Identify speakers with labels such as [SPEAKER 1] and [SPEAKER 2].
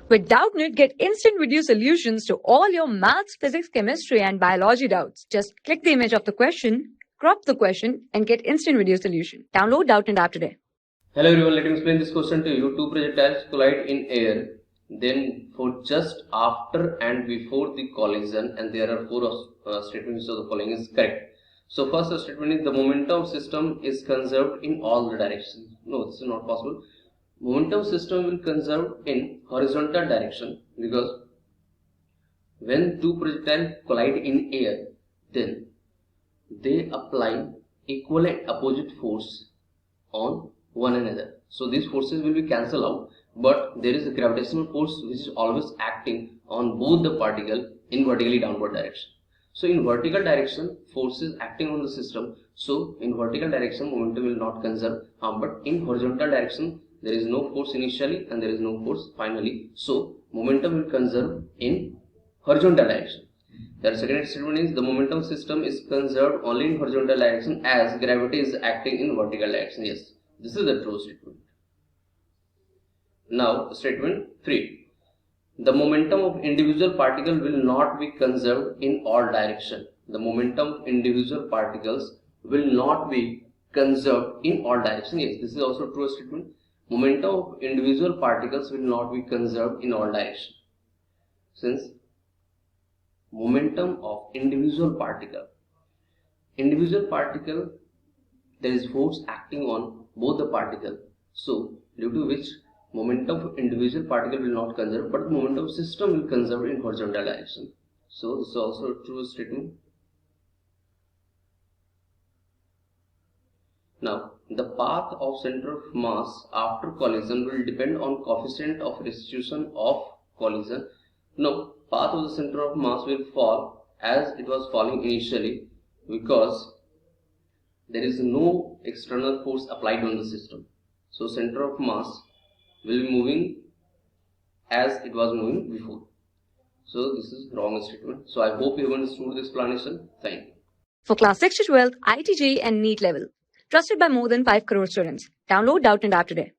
[SPEAKER 1] With Doubtnut, get instant video solutions to all your maths, physics, chemistry, and biology doubts. Just click the image of the question, crop the question, and get instant video solution. Download Doubtnut app today.
[SPEAKER 2] Hello everyone, let me explain this question to you. Two projectiles collide in air, then for just after and before the collision, and there are four statements, so the following is correct. So first statement is the momentum system is conserved in all the directions. No, this is not possible. Momentum system will conserve in horizontal direction because when two projectiles collide in air, then they apply equal and opposite force on one another. So these forces will be cancelled out, but there is a gravitational force which is always acting on both the particle in vertically downward direction. So in vertical direction, force is acting on the system. So in vertical direction, momentum will not conserve, but in horizontal direction, there is no force initially and there is no force finally. So momentum will conserve in horizontal direction. The second statement is the momentum system is conserved only in horizontal direction as gravity is acting in vertical direction. Yes, this is the true statement. Now statement 3. The momentum of individual particle will not be conserved in all direction. The momentum of individual particles will not be conserved in all direction. Yes, this is also true statement. Momentum of individual particles will not be conserved in all direction. Since momentum of individual particle, there is force acting on both the particle, so due to which momentum of individual particle will not conserve, but momentum system will conserve in horizontal direction. So this is also a true statement. Now the path of center of mass after collision will depend on coefficient of restitution of collision. No, path of the center of mass will fall as it was falling initially because there is no external force applied on the system. So center of mass will be moving as it was moving before. So this is wrong statement. So I hope you have understood this explanation. Thank you.
[SPEAKER 1] For class 6 to 12, IIT JEE and NEET level. Trusted by more than 5 crore students. Download Doubtnut app today.